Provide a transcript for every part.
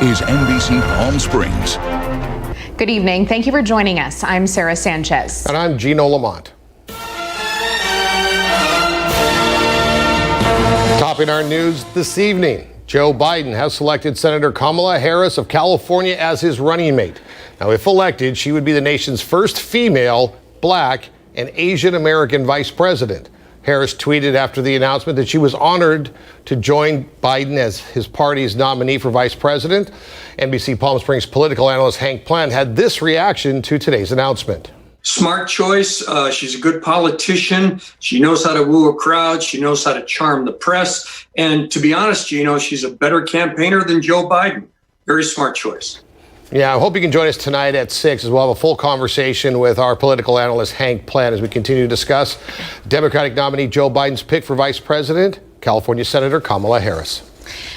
is NBC Palm Springs. Good evening. Thank you for joining us. I'm Sarah Sanchez. And I'm Gino Lamont. Topping our news this evening, Joe Biden has selected Senator Kamala Harris of California as his running mate. Now, if elected, she would be the nation's first female, Black, and Asian American vice president. Harris tweeted after the announcement that she was honored to join Biden as his party's nominee for vice president. NBC Palm Springs political analyst Hank Plant had this reaction to today's announcement. Smart choice. She's a good politician. She knows how to woo a crowd. She knows how to charm the press. And to be honest, she's a better campaigner than Joe Biden. Very smart choice. Yeah, I hope you can join us tonight at 6 as we'll have a full conversation with our political analyst Hank Plant as we continue to discuss Democratic nominee Joe Biden's pick for vice president, California Senator Kamala Harris.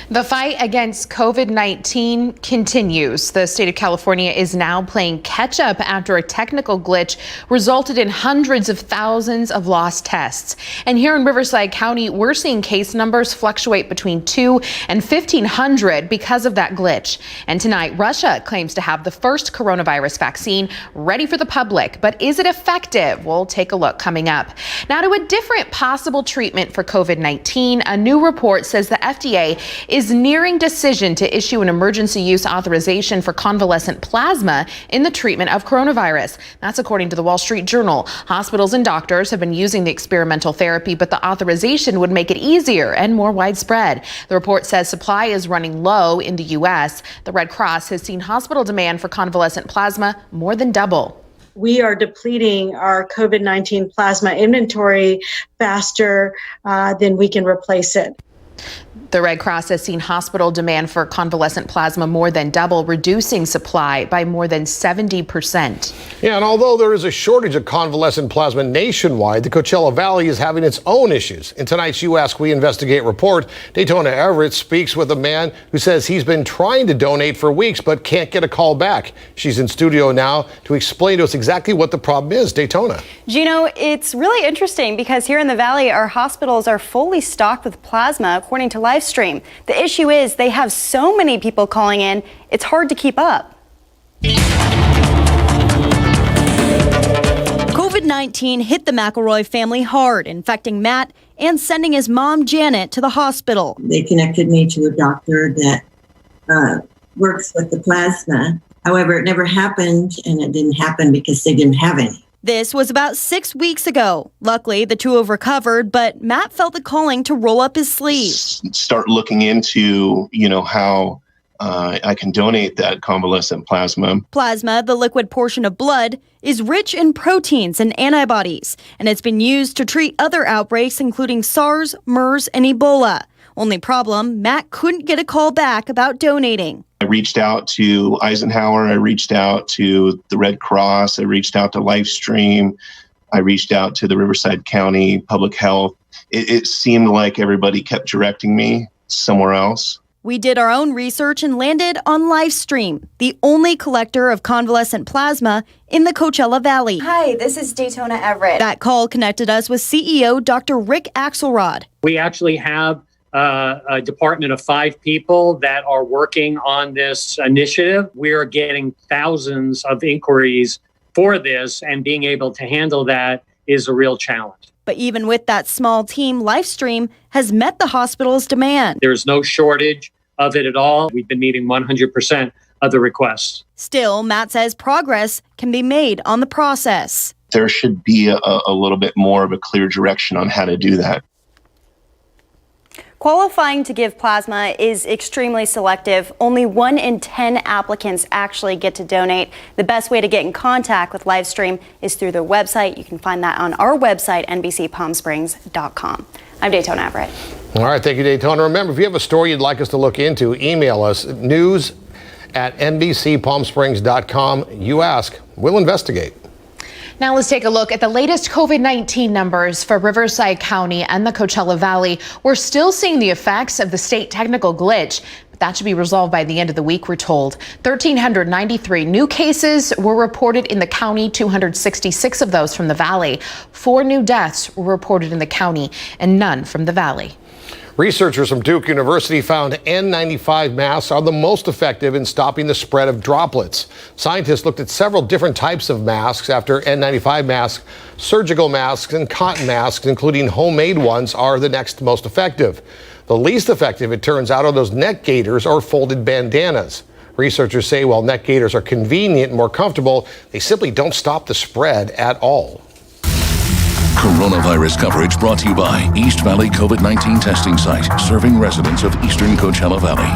The fight against COVID-19 continues. The state of California is now playing catch up after a technical glitch resulted in hundreds of thousands of lost tests. And here in Riverside County, we're seeing case numbers fluctuate between 2 and 1,500 because of that glitch. And tonight, Russia claims to have the first coronavirus vaccine ready for the public. But is it effective? We'll take a look coming up. Now to a different possible treatment for COVID-19. A new report says the FDA is nearing decision to issue an emergency use authorization for convalescent plasma in the treatment of coronavirus. That's according to the Wall Street Journal. Hospitals and doctors have been using the experimental therapy, but the authorization would make it easier and more widespread. The report says supply is running low in the U.S. The Red Cross has seen hospital demand for convalescent plasma more than double. We are depleting our COVID-19 plasma inventory faster than we can replace it. The Red Cross has seen hospital demand for convalescent plasma more than double, reducing supply by more than 70%. Yeah, and although there is a shortage of convalescent plasma nationwide, the Coachella Valley is having its own issues. In tonight's You Ask, We Investigate report, Daytona Everett speaks with a man who says he's been trying to donate for weeks but can't get a call back. She's in studio now to explain to us exactly what the problem is. Daytona. Gino, it's really interesting because here in the Valley, our hospitals are fully stocked with plasma, according to Livestream. The issue is they have so many people calling in, it's hard to keep up. COVID-19 hit the McElroy family hard, infecting Matt and sending his mom, Janet, to the hospital. They connected me to a doctor that works with the plasma. However, it never happened, and it didn't happen because they didn't have any. This was about 6 weeks ago. Luckily, the two have recovered, but Matt felt the calling to roll up his sleeves. Start looking into, how I can donate that convalescent plasma. Plasma, the liquid portion of blood, is rich in proteins and antibodies, and it's been used to treat other outbreaks, including SARS, MERS, and Ebola. Only problem, Matt couldn't get a call back about donating. I reached out to Eisenhower, I reached out to the Red Cross, I reached out to Livestream, I reached out to the Riverside County Public Health. It seemed like everybody kept directing me somewhere else. We did our own research and landed on Livestream, the only collector of convalescent plasma in the Coachella Valley. Hi, this is Daytona Everett. That call connected us with CEO Dr. Rick Axelrod. We actually have a department of 5 people that are working on this initiative. We're getting thousands of inquiries for this, and being able to handle that is a real challenge. But even with that small team, Livestream has met the hospital's demand. There's no shortage of it at all. We've been meeting 100% of the requests. Still, Matt says progress can be made on the process. There should be a little bit more of a clear direction on how to do that. Qualifying to give plasma is extremely selective. Only 1 in 10 applicants actually get to donate. The best way to get in contact with Livestream is through their website. You can find that on our website, NBCPalmSprings.com. I'm Daytona Everett. All right, thank you, Daytona. Remember, if you have a story you'd like us to look into, email us news@NBCPalmSprings.com. You ask, we'll investigate. Now let's take a look at the latest COVID-19 numbers for Riverside County and the Coachella Valley. We're still seeing the effects of the state technical glitch, but that should be resolved by the end of the week, we're told. 1,393 new cases were reported in the county, 266 of those from the valley. 4 new deaths were reported in the county and none from the valley. Researchers from Duke University found N95 masks are the most effective in stopping the spread of droplets. Scientists looked at several different types of masks after N95 masks. Surgical masks and cotton masks, including homemade ones, are the next most effective. The least effective, it turns out, are those neck gaiters or folded bandanas. Researchers say while neck gaiters are convenient and more comfortable, they simply don't stop the spread at all. Coronavirus coverage brought to you by East Valley COVID-19 testing site, serving residents of eastern Coachella Valley.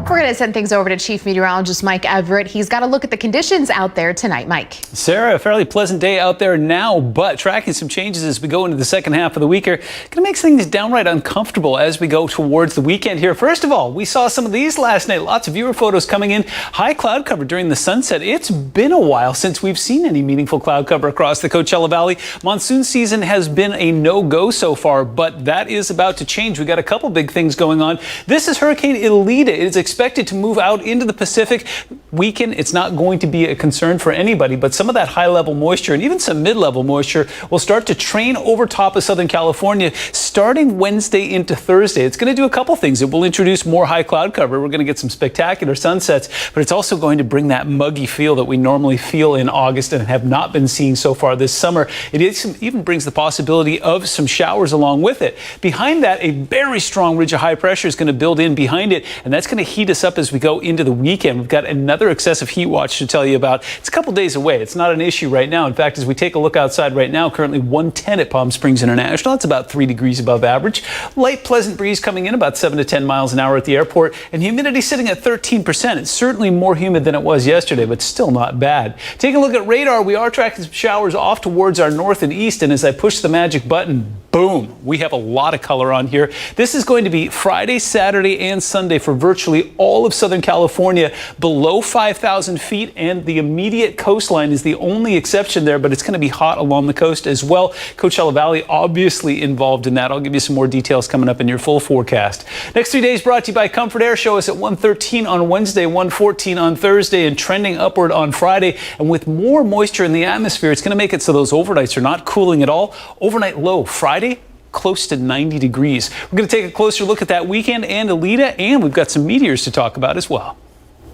We're going to send things over to Chief Meteorologist Mike Everett. He's got a look at the conditions out there tonight. Mike. Sarah, a fairly pleasant day out there now, but tracking some changes as we go into the second half of the week are going to make things downright uncomfortable as we go towards the weekend here. First of all, we saw some of these last night. Lots of viewer photos coming in. High cloud cover during the sunset. It's been a while since we've seen any meaningful cloud cover across the Coachella Valley. Monsoon season has been a no-go so far, but that is about to change. We got a couple big things going on. This is Hurricane Elita. It is expected to move out into the Pacific. Weekend, it's not going to be a concern for anybody, but some of that high-level moisture and even some mid-level moisture will start to train over top of Southern California starting Wednesday into Thursday. It's going to do a couple things. It will introduce more high cloud cover. We're going to get some spectacular sunsets, but it's also going to bring that muggy feel that we normally feel in August and have not been seeing so far this summer. It even brings the possibility of some showers along with it. Behind that, a very strong ridge of high pressure is going to build in behind it, and that's going to heat us up as we go into the weekend. We've got another excessive heat watch to tell you about. It's a couple days away. It's not an issue right now. In fact, as we take a look outside right now, currently 110 at Palm Springs International. It's about 3 degrees above average. Light, pleasant breeze coming in about 7 to 10 miles an hour at the airport, and humidity sitting at 13%. It's certainly more humid than it was yesterday, but still not bad. Taking a look at radar, we are tracking some showers off towards our north and east, and as I push the magic button, boom, we have a lot of color on here. This is going to be Friday, Saturday, and Sunday for virtually all of Southern California below 5,000 feet, and the immediate coastline is the only exception there, but it's going to be hot along the coast as well. Coachella Valley obviously involved in that. I'll give you some more details coming up in your full forecast. Next 3 days brought to you by Comfort Air. Show us at 113 on Wednesday, 114 on Thursday, and trending upward on Friday. And with more moisture in the atmosphere, it's going to make it so those overnights are not cooling at all. Overnight low Friday, close to 90 degrees. We're going to take a closer look at that weekend and Elita, and we've got some meteors to talk about as well.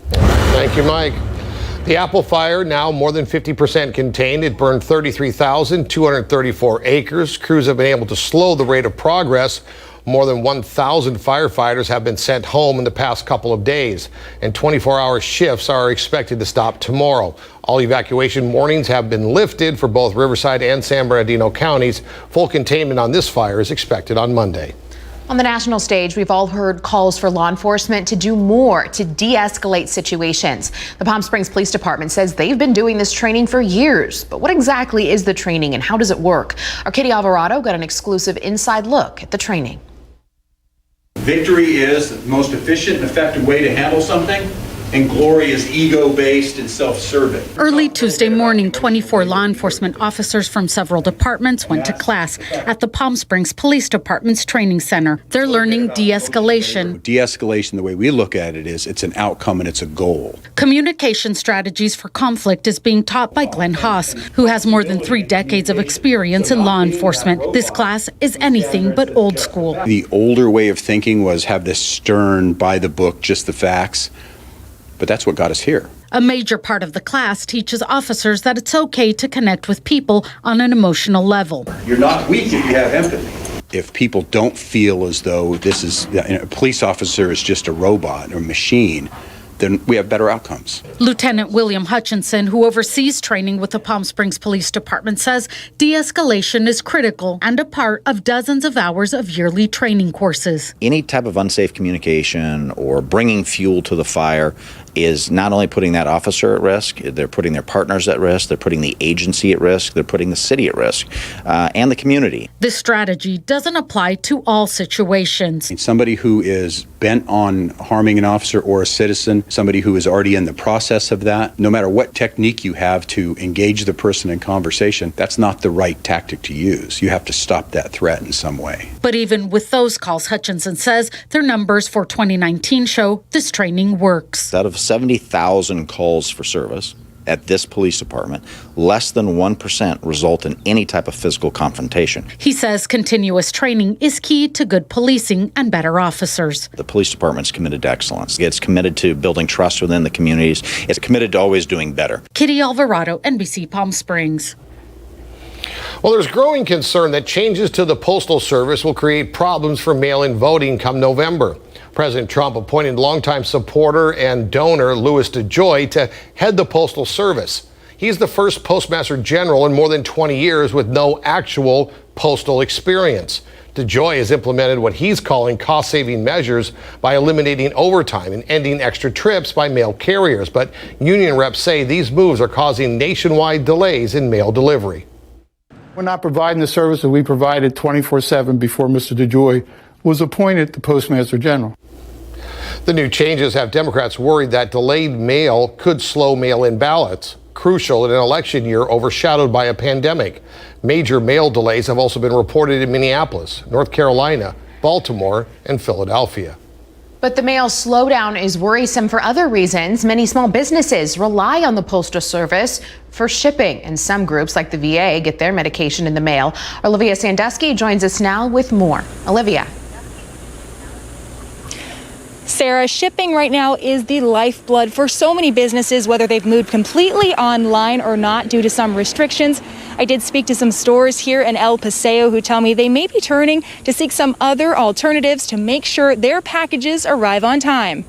Thank you, Mike. The Apple fire now more than 50% contained. It burned 33,234 acres. Crews have been able to slow the rate of progress. More than 1,000 firefighters have been sent home in the past couple of days, and 24-hour shifts are expected to stop tomorrow. All evacuation warnings have been lifted for both Riverside and San Bernardino counties. Full containment on this fire is expected on Monday. On the national stage, we've all heard calls for law enforcement to do more to de-escalate situations. The Palm Springs Police Department says they've been doing this training for years. But what exactly is the training and how does it work? Our Katie Alvarado got an exclusive inside look at the training. Victory is the most efficient and effective way to handle something, and glory is ego-based and self-serving. Early Tuesday morning, 24 law enforcement officers from several departments went to class at the Palm Springs Police Department's training center. They're learning de-escalation. De-escalation, the way we look at it, is it's an outcome and it's a goal. Communication strategies for conflict is being taught by Glenn Haas, who has more than 3 decades of experience in law enforcement. This class is anything but old school. The older way of thinking was have this stern, by the book, just the facts. But that's what got us here. A major part of the class teaches officers that it's okay to connect with people on an emotional level. You're not weak if you have empathy. If people don't feel as though this is a police officer is just a robot or machine, then we have better outcomes. Lieutenant William Hutchinson, who oversees training with the Palm Springs Police Department, says de-escalation is critical and a part of dozens of hours of yearly training courses. Any type of unsafe communication or bringing fuel to the fire is not only putting that officer at risk, they're putting their partners at risk, they're putting the agency at risk, they're putting the city at risk, and the community. This strategy doesn't apply to all situations. Somebody who is bent on harming an officer or a citizen, somebody who is already in the process of that, no matter what technique you have to engage the person in conversation, that's not the right tactic to use. You have to stop that threat in some way. But even with those calls, Hutchinson says their numbers for 2019 show this training works. Out of 70,000 calls for service, at this police department, less than 1% result in any type of physical confrontation. He says continuous training is key to good policing and better officers. The police department's committed to excellence. It's committed to building trust within the communities. It's committed to always doing better. Kitty Alvarado, NBC Palm Springs. Well, there's growing concern that changes to the Postal Service will create problems for mail-in voting come November. President Trump appointed longtime supporter and donor Louis DeJoy to head the Postal Service. He's the first Postmaster General in more than 20 years with no actual postal experience. DeJoy has implemented what he's calling cost-saving measures by eliminating overtime and ending extra trips by mail carriers. But union reps say these moves are causing nationwide delays in mail delivery. We're not providing the service that we provided 24/7 before Mr. DeJoy was appointed the Postmaster General. The new changes have Democrats worried that delayed mail could slow mail-in ballots, crucial in an election year overshadowed by a pandemic. Major mail delays have also been reported in Minneapolis, North Carolina, Baltimore, and Philadelphia. But the mail slowdown is worrisome for other reasons. Many small businesses rely on the Postal Service for shipping, and some groups like the VA get their medication in the mail. Olivia Sandusky joins us now with more. Olivia. Sarah, shipping right now is the lifeblood for so many businesses, whether they've moved completely online or not due to some restrictions. I did speak to some stores here in El Paseo who tell me they may be turning to seek some other alternatives to make sure their packages arrive on time.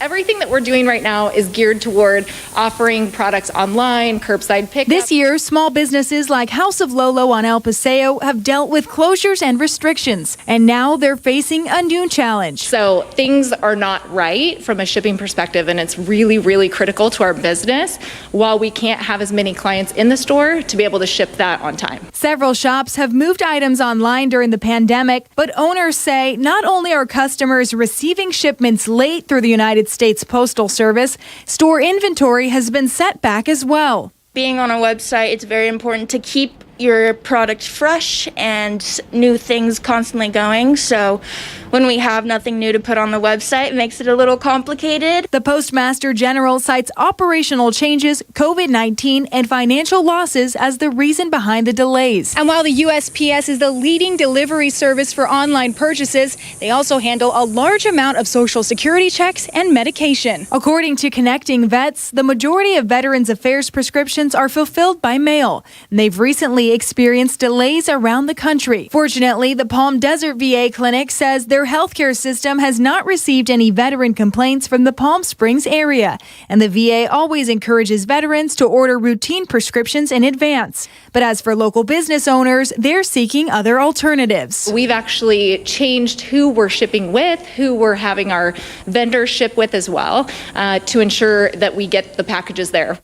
Everything that we're doing right now is geared toward offering products online, curbside pickup. This year, small businesses like House of Lolo on El Paseo have dealt with closures and restrictions, and now they're facing a new challenge. So things are not right from a shipping perspective, and it's really, really critical to our business while we can't have as many clients in the store to be able to ship that on time. Several shops have moved items online during the pandemic, but owners say not only are customers receiving shipments late through the United States Postal Service, store inventory has been set back as well. Being on a website, it's very important to keep your product fresh and new things constantly going. So when we have nothing new to put on the website, it makes it a little complicated. The Postmaster General cites operational changes, COVID-19, and financial losses as the reason behind the delays. And while the USPS is the leading delivery service for online purchases, they also handle a large amount of Social Security checks and medication. According to Connecting Vets, the majority of Veterans Affairs prescriptions are fulfilled by mail, and they've recently experienced delays around the country. Fortunately, the Palm Desert VA Clinic says their healthcare system has not received any veteran complaints from the Palm Springs area, and the VA always encourages veterans to order routine prescriptions in advance. But as for local business owners, they're seeking other alternatives. We've actually changed who we're shipping with, who we're having our vendors ship with as well, to ensure that we get the packages there.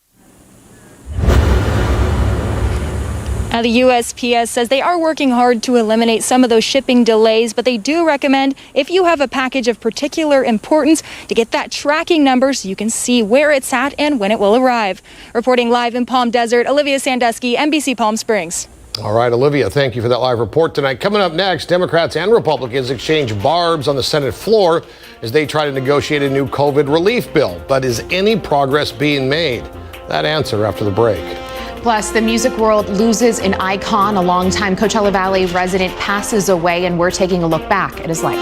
Now, the USPS says they are working hard to eliminate some of those shipping delays, but they do recommend if you have a package of particular importance to get that tracking number so you can see where it's at and when it will arrive. Reporting live in Palm Desert, Olivia Sandusky, NBC Palm Springs. All right, Olivia, thank you for that live report tonight. Coming up next, Democrats and Republicans exchange barbs on the Senate floor as they try to negotiate a new COVID relief bill. But is any progress being made? That answer after the break. Plus, the music world loses an icon. A longtime Coachella Valley resident passes away, and we're taking a look back at his life.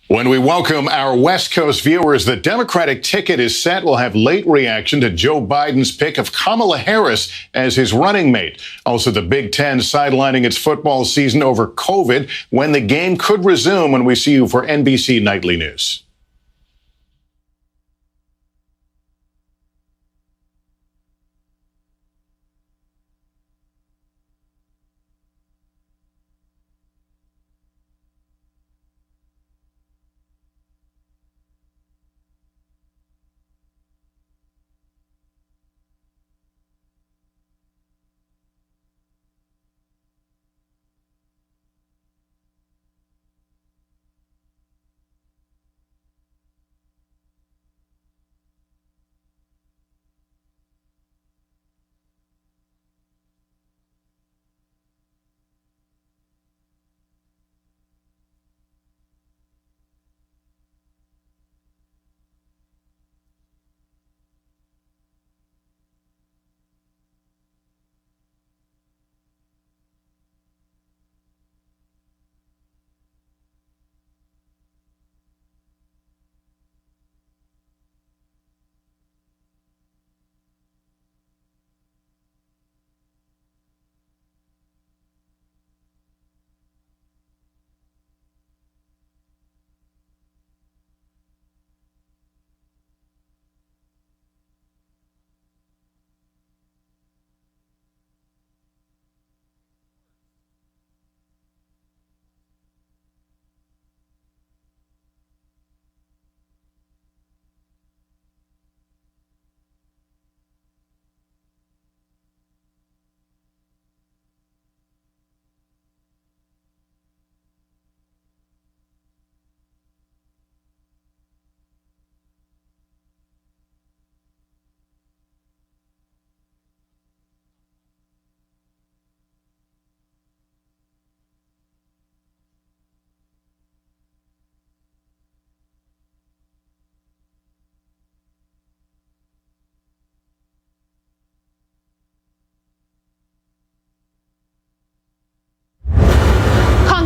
When we welcome our West Coast viewers, the Democratic ticket is set. We'll have late reaction to Joe Biden's pick of Kamala Harris as his running mate. Also, the Big Ten sidelining its football season over COVID, when the game could resume when we see you for NBC Nightly News.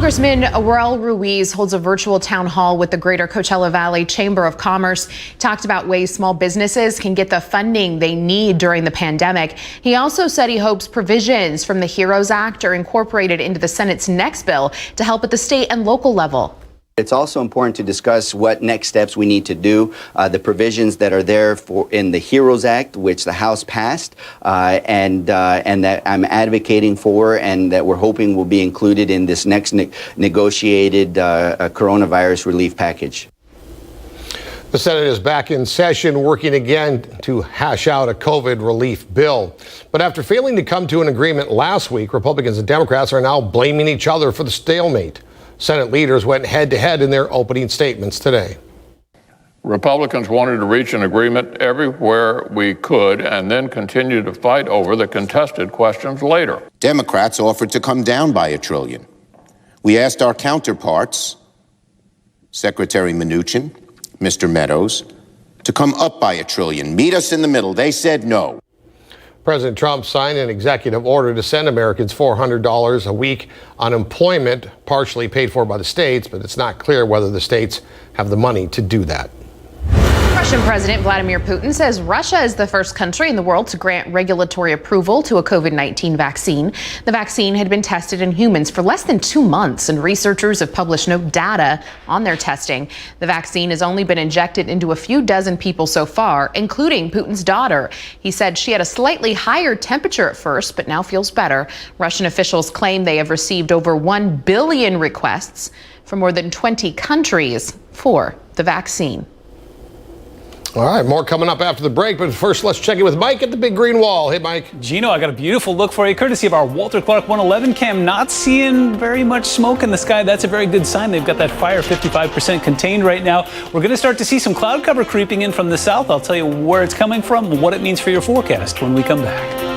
Congressman Raul Ruiz holds a virtual town hall with the Greater Coachella Valley Chamber of Commerce. He talked about ways small businesses can get the funding they need during the pandemic. He also said he hopes provisions from the HEROES Act are incorporated into the Senate's next bill to help at the state and local level. It's also important to discuss what next steps we need to do. The provisions that are there in the HEROES Act, which the House passed, and that I'm advocating for, and that we're hoping will be included in this next negotiated coronavirus relief package. The Senate is back in session, working again to hash out a COVID relief bill. But after failing to come to an agreement last week, Republicans and Democrats are now blaming each other for the stalemate. Senate leaders went head-to-head in their opening statements today. Republicans wanted to reach an agreement everywhere we could and then continue to fight over the contested questions later. Democrats offered to come down by $1 trillion. We asked our counterparts, Secretary Mnuchin, Mr. Meadows, to come up by $1 trillion, meet us in the middle. They said no. President Trump signed an executive order to send Americans $400 a week unemployment, partially paid for by the states, but it's not clear whether the states have the money to do that. Russian President Vladimir Putin says Russia is the first country in the world to grant regulatory approval to a COVID-19 vaccine. The vaccine had been tested in humans for less than 2 months, and researchers have published no data on their testing. The vaccine has only been injected into a few dozen people so far, including Putin's daughter. He said she had a slightly higher temperature at first, but now feels better. Russian officials claim they have received over 1 billion requests from more than 20 countries for the vaccine. All right, more coming up after the break, but first let's check in with Mike at the Big Green Wall. Hey, Mike. Gino, I got a beautiful look for you, courtesy of our Walter Clark 111 cam. Not seeing very much smoke in the sky. That's a very good sign. They've got that fire 55% contained right now. We're going to start to see some cloud cover creeping in from the south. I'll tell you where it's coming from, what it means for your forecast when we come back.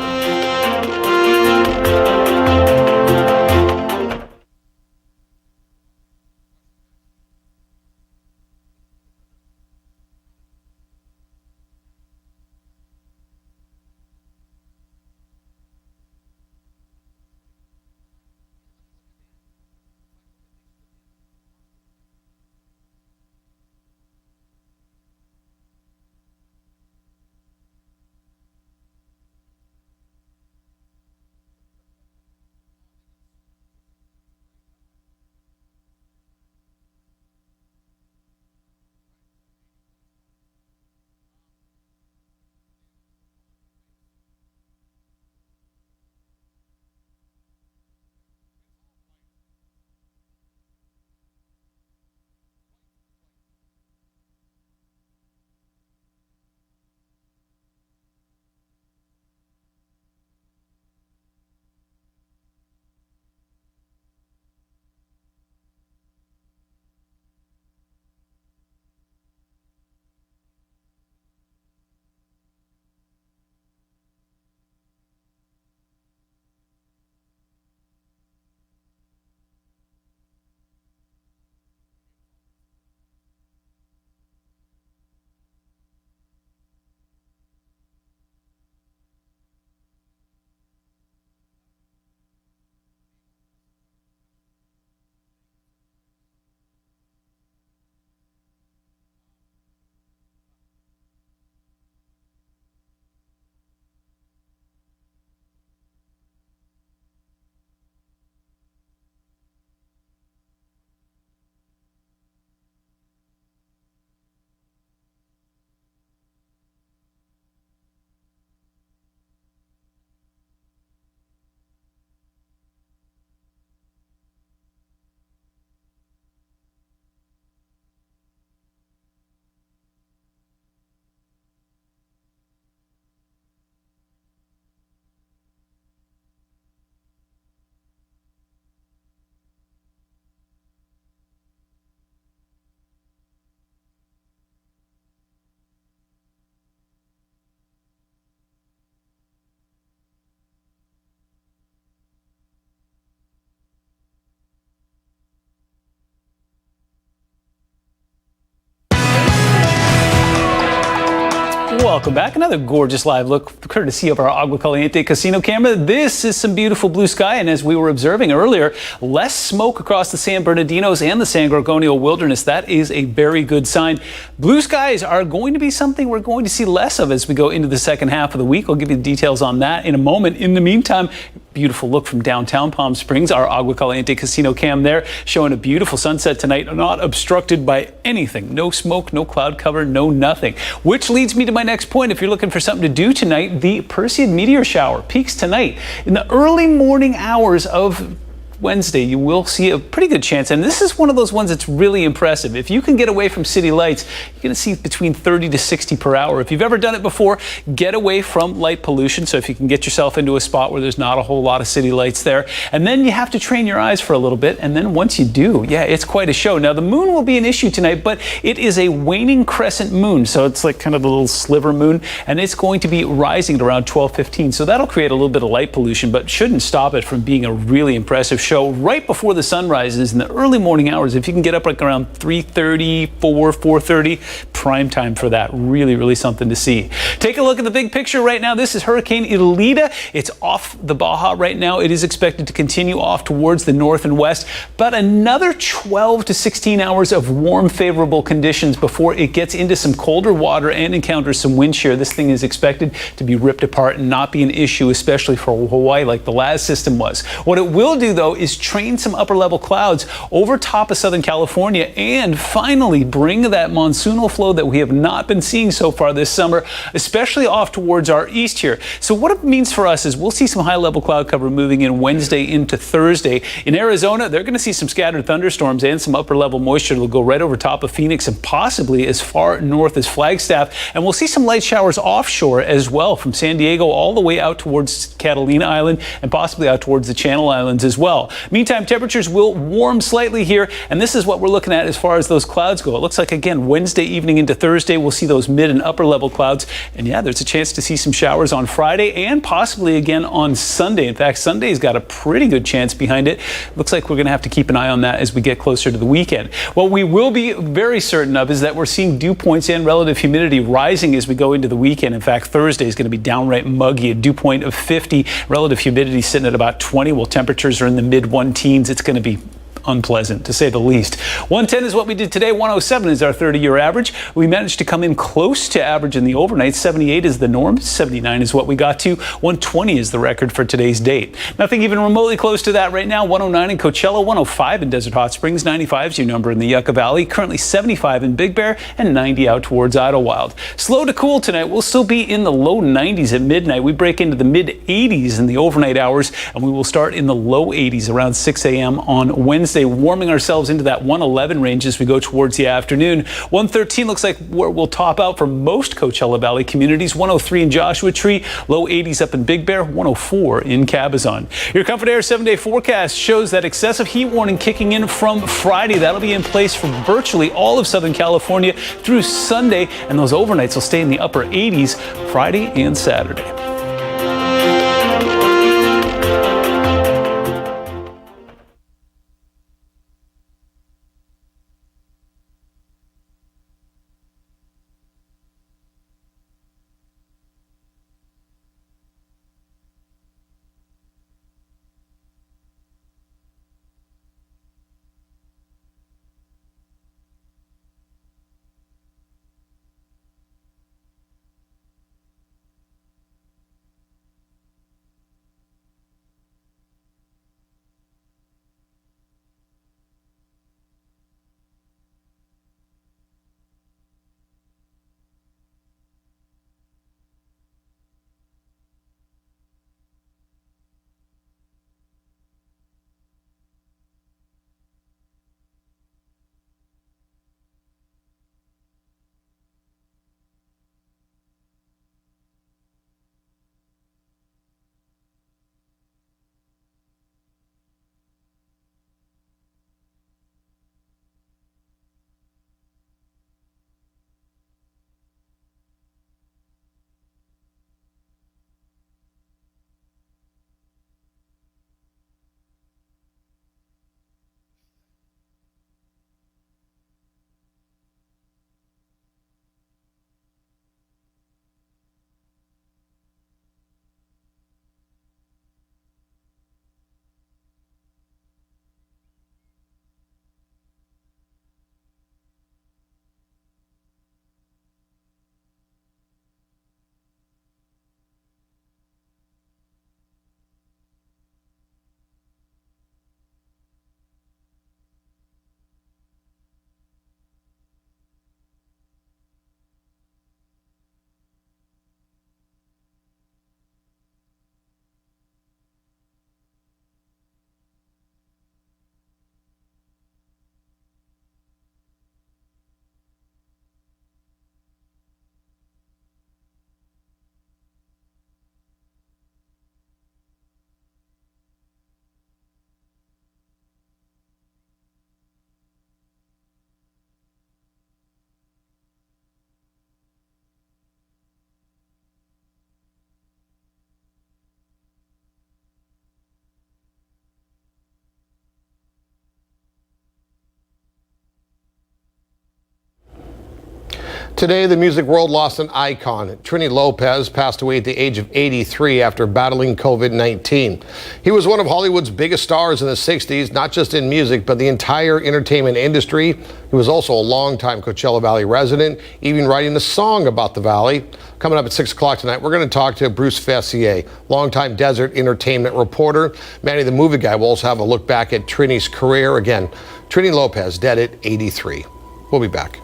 Welcome back. Another gorgeous live look courtesy of our Agua Caliente casino camera. This is some beautiful blue sky, and as we were observing earlier, less smoke across the San Bernardinos and the San Gorgonio wilderness. That is a very good sign. Blue skies are going to be something we're going to see less of as we go into the second half of the week. I'll give you the details on that in a moment. In the meantime, beautiful look from downtown Palm Springs. Our Agua Caliente casino cam there showing a beautiful sunset tonight, not obstructed by anything. No smoke, no cloud cover, no nothing. Which leads me to my next point. If you're looking for something to do tonight, the Perseid meteor shower peaks tonight. In the early morning hours of Wednesday, you will see a pretty good chance, and this is one of those ones that's really impressive. If you can get away from city lights, you're going to see between 30 to 60 per hour. If you've ever done it before, get away from light pollution. So if you can get yourself into a spot where there's not a whole lot of city lights there, and then you have to train your eyes for a little bit, and then once you do, yeah, it's quite a show. Now the moon will be an issue tonight, but it is a waning crescent moon, so it's like kind of a little sliver moon, and it's going to be rising at around 12:15. So that'll create a little bit of light pollution, but shouldn't stop it from being a really impressive show right before the sun rises in the early morning hours. If you can get up like around 3:30, 4:30, prime time for that. Really, really something to see. Take a look at the big picture right now. This is Hurricane Idilita. It's off the Baja right now. It is expected to continue off towards the north and west, but another 12 to 16 hours of warm, favorable conditions before it gets into some colder water and encounters some wind shear. This thing is expected to be ripped apart and not be an issue, especially for Hawaii like the last system was. What it will do, though, is train some upper level clouds over top of Southern California and finally bring that monsoonal flow that we have not been seeing so far this summer, especially off towards our east here. So what it means for us is we'll see some high level cloud cover moving in Wednesday into Thursday. In Arizona, they're going to see some scattered thunderstorms and some upper level moisture that will go right over top of Phoenix and possibly as far north as Flagstaff. And we'll see some light showers offshore as well from San Diego all the way out towards Catalina Island and possibly out towards the Channel Islands as well. Meantime, temperatures will warm slightly here, and this is what we're looking at as far as those clouds go. It looks like, again, Wednesday evening into Thursday, we'll see those mid and upper level clouds. And yeah, there's a chance to see some showers on Friday and possibly again on Sunday. In fact, Sunday's got a pretty good chance behind it. Looks like we're going to have to keep an eye on that as we get closer to the weekend. What we will be very certain of is that we're seeing dew points and relative humidity rising as we go into the weekend. In fact, Thursday is going to be downright muggy, a dew point of 50, relative humidity sitting at about 20, while temperatures are in the mid-1 teens. It's going to be unpleasant, to say the least. 110 is what we did today. 107 is our 30-year average. We managed to come in close to average in the overnight. 78 is the norm. 79 is what we got to. 120 is the record for today's date. Nothing even remotely close to that right now. 109 in Coachella, 105 in Desert Hot Springs, 95 is your number in the Yucca Valley, currently 75 in Big Bear, and 90 out towards Idlewild. Slow to cool tonight. We'll still be in the low 90s at midnight. We break into the mid 80s in the overnight hours, and we will start in the low 80s around 6 a.m. on Wednesday, warming ourselves into that 111 range as we go towards the afternoon. 113 looks like where we'll top out for most Coachella Valley communities. 103 in Joshua Tree, low 80s up in Big Bear, 104 in Cabazon. Your Comfort Air 7-day forecast shows that excessive heat warning kicking in from Friday. That'll be in place for virtually all of Southern California through Sunday, and those overnights will stay in the upper 80s Friday and Saturday. Today, the music world lost an icon. Trini Lopez passed away at the age of 83 after battling COVID-19. He was one of Hollywood's biggest stars in the 60s, not just in music, but the entire entertainment industry. He was also a longtime Coachella Valley resident, even writing a song about the valley. Coming up at 6 o'clock tonight, we're going to talk to Bruce Fessier, longtime desert entertainment reporter. Manny the Movie Guy will also have a look back at Trini's career. Again, Trini Lopez, dead at 83. We'll be back.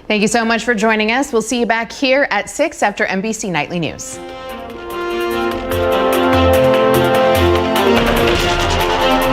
Thank you so much for joining us. We'll see you back here at 6 after NBC Nightly News.